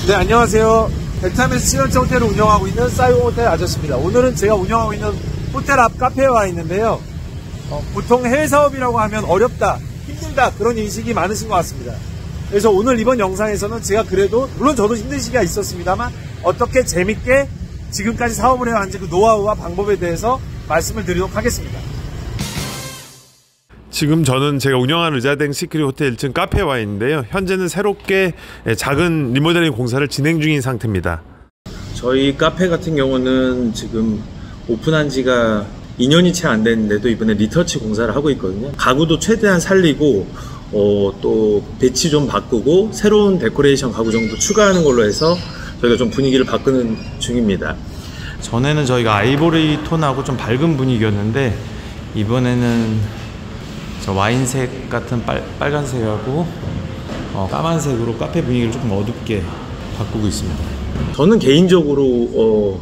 네, 안녕하세요. 베트남에서 7년째 호텔을 운영하고 있는 싸이공 호텔 아저씨입니다. 오늘은 제가 운영하고 있는 호텔 앞 카페에 와 있는데요. 보통 해외 사업이라고 하면 어렵다, 힘들다 그런 인식이 많으신 것 같습니다. 그래서 오늘 이번 영상에서는 제가 그래도 물론 저도 힘든 시기가 있었습니다만 어떻게 재밌게 지금까지 사업을 해왔는지 그 노하우와 방법에 대해서 말씀을 드리도록 하겠습니다. 지금 저는 제가 운영하는 르자댕 시크릿 호텔 1층 카페에 와 있는데요. 현재는 새롭게 작은 리모델링 공사를 진행 중인 상태입니다. 저희 카페 같은 경우는 지금 오픈한 지가 2년이 채 안 됐는데도 이번에 리터치 공사를 하고 있거든요. 가구도 최대한 살리고 또 배치 좀 바꾸고 새로운 데코레이션 가구 정도 추가하는 걸로 해서 저희가 좀 분위기를 바꾸는 중입니다. 전에는 저희가 아이보리 톤하고 좀 밝은 분위기였는데 이번에는 저 와인색 같은 빨간색하고 까만색으로 카페 분위기를 조금 어둡게 바꾸고 있습니다. 저는 개인적으로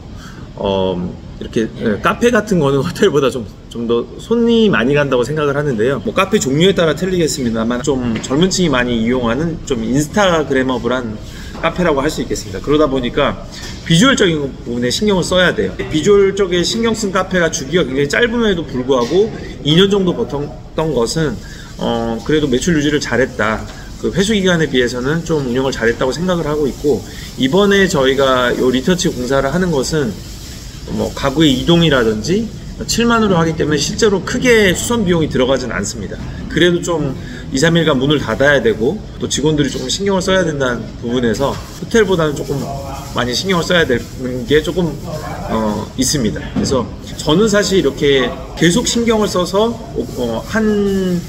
이렇게 카페 같은 거는 호텔보다 좀 더 손이 많이 간다고 생각을 하는데요. 뭐 카페 종류에 따라 틀리겠습니다만 좀 젊은 층이 많이 이용하는 좀 인스타그래머블한 카페라고 할 수 있겠습니다. 그러다 보니까 비주얼적인 부분에 신경을 써야 돼요. 비주얼 쪽에 신경 쓴 카페가 주기가 굉장히 짧음에도 불구하고 2년 정도 버텼던 것은 그래도 매출 유지를 잘했다. 그 회수 기간에 비해서는 좀 운영을 잘했다고 생각을 하고 있고, 이번에 저희가 요 리터치 공사를 하는 것은 뭐 가구의 이동이라든지 7만으로 하기 때문에 실제로 크게 수선 비용이 들어가진 않습니다. 그래도 좀 2, 3일간 문을 닫아야 되고 또 직원들이 조금 신경을 써야 된다는 부분에서 호텔보다는 조금 많이 신경을 써야 되는 게 조금 있습니다. 그래서 저는 사실 이렇게 계속 신경을 써서 한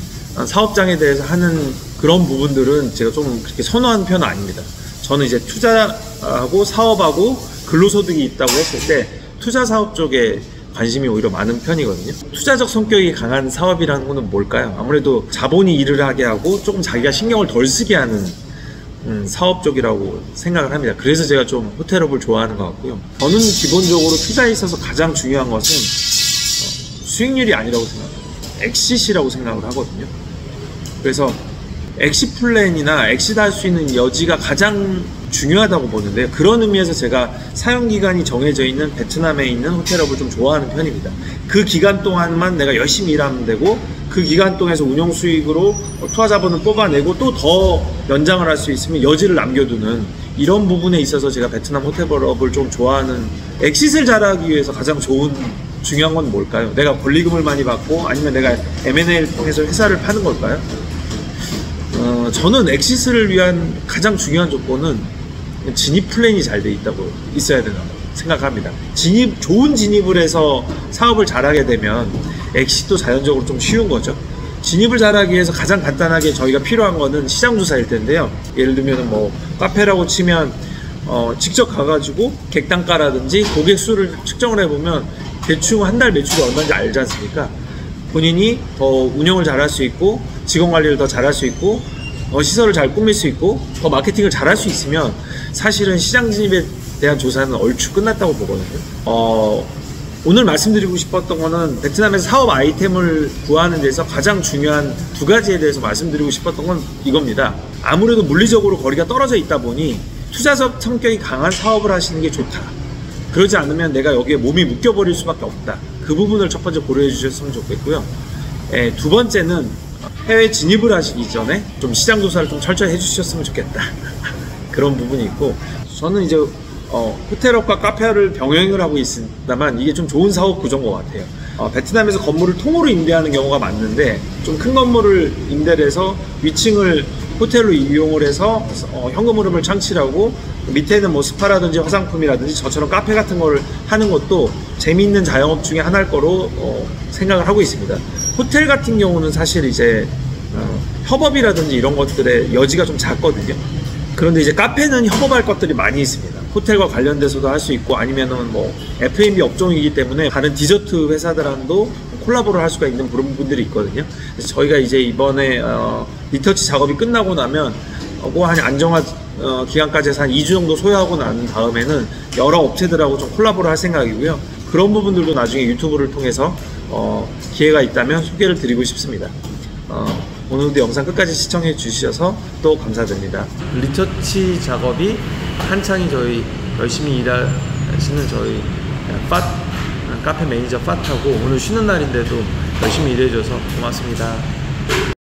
사업장에 대해서 하는 그런 부분들은 제가 좀 그렇게 선호하는 편은 아닙니다. 저는 이제 투자하고 사업하고 근로소득이 있다고 했을 때 투자 사업 쪽에 관심이 오히려 많은 편이거든요. 투자적 성격이 강한 사업이라는 거는 뭘까요? 아무래도 자본이 일을 하게 하고 조금 자기가 신경을 덜 쓰게 하는 사업 쪽이라고 생각을 합니다. 그래서 제가 좀 호텔업을 좋아하는 것 같고요. 저는 기본적으로 투자에 있어서 가장 중요한 것은 수익률이 아니라고 생각합니다. 엑싯이라고 생각을 하거든요. 그래서 엑싯 플랜이나 엑싯할 수 있는 여지가 가장 중요하다고 보는데요. 그런 의미에서 제가 사용기간이 정해져 있는 베트남에 있는 호텔업을 좀 좋아하는 편입니다. 그 기간 동안만 내가 열심히 일하면 되고 그 기간 동안에서 운영 수익으로 투하 자본을 뽑아내고 또 더 연장을 할 수 있으면 여지를 남겨두는 이런 부분에 있어서 제가 베트남 호텔업을 좀 좋아하는, 엑싯을 잘하기 위해서 가장 중요한 건 뭘까요? 내가 권리금을 많이 받고 아니면 내가 M&A를 통해서 회사를 파는 걸까요? 저는 엑싯을 위한 가장 중요한 조건은 진입 플랜이 잘 돼 있어야 된다고 생각합니다. 좋은 진입을 해서 사업을 잘하게 되면 엑싯도 자연적으로 좀 쉬운 거죠. 진입을 잘하기 위해서 가장 간단하게 저희가 필요한 거는 시장 조사일 텐데요. 예를 들면 뭐 카페라고 치면 직접 가가지고 객단가라든지 고객 수를 측정을 해보면 대충 한 달 매출이 얼마인지 알지 않습니까? 본인이 더 운영을 잘할 수 있고 직원 관리를 더 잘할 수 있고 시설을 잘 꾸밀 수 있고 더 마케팅을 잘할 수 있으면 사실은 시장 진입에 대한 조사는 얼추 끝났다고 보거든요. 오늘 말씀드리고 싶었던 거는 베트남에서 사업 아이템을 구하는 데서 가장 중요한 두 가지에 대해서 말씀드리고 싶었던 건 이겁니다. 아무래도 물리적으로 거리가 떨어져 있다 보니 투자적 성격이 강한 사업을 하시는 게 좋다. 그러지 않으면 내가 여기에 몸이 묶여버릴 수밖에 없다. 그 부분을 첫 번째 고려해 주셨으면 좋겠고요. 두 번째는 해외 진입을 하시기 전에 좀 시장 조사를 좀 철저히 해주셨으면 좋겠다. 그런 부분이 있고, 저는 이제 호텔업과 카페를 병행을 하고 있습니다만 이게 좀 좋은 사업 구조인 것 같아요. 베트남에서 건물을 통으로 임대하는 경우가 많은데 좀 큰 건물을 임대를 해서 위층을 호텔로 이용을 해서 현금 흐름을 창출하고 밑에는 뭐 스파라든지 화장품이라든지 저처럼 카페 같은 걸 하는 것도 재미있는 자영업 중에 하나일 거로 생각을 하고 있습니다. 호텔 같은 경우는 사실 이제 협업이라든지 이런 것들의 여지가 좀 작거든요. 그런데 이제 카페는 협업할 것들이 많이 있습니다. 호텔과 관련돼서도 할 수 있고 아니면은 뭐 F&B 업종이기 때문에 다른 디저트 회사들랑도 콜라보를 할 수가 있는 그런 부분들이 있거든요. 그래서 저희가 이제 이번에 리터치 작업이 끝나고 나면 한 안정화 기간까지 해서 한 2주 정도 소요하고 난 다음에는 여러 업체들하고 좀 콜라보를 할 생각이고요. 그런 부분들도 나중에 유튜브를 통해서 기회가 있다면 소개를 드리고 싶습니다. 오늘도 영상 끝까지 시청해 주셔서 또 감사드립니다. 리터치 작업이 한창이 저희 열심히 일하시는 저희 카페 매니저 파트하고 오늘 쉬는 날인데도 열심히 일해줘서 고맙습니다.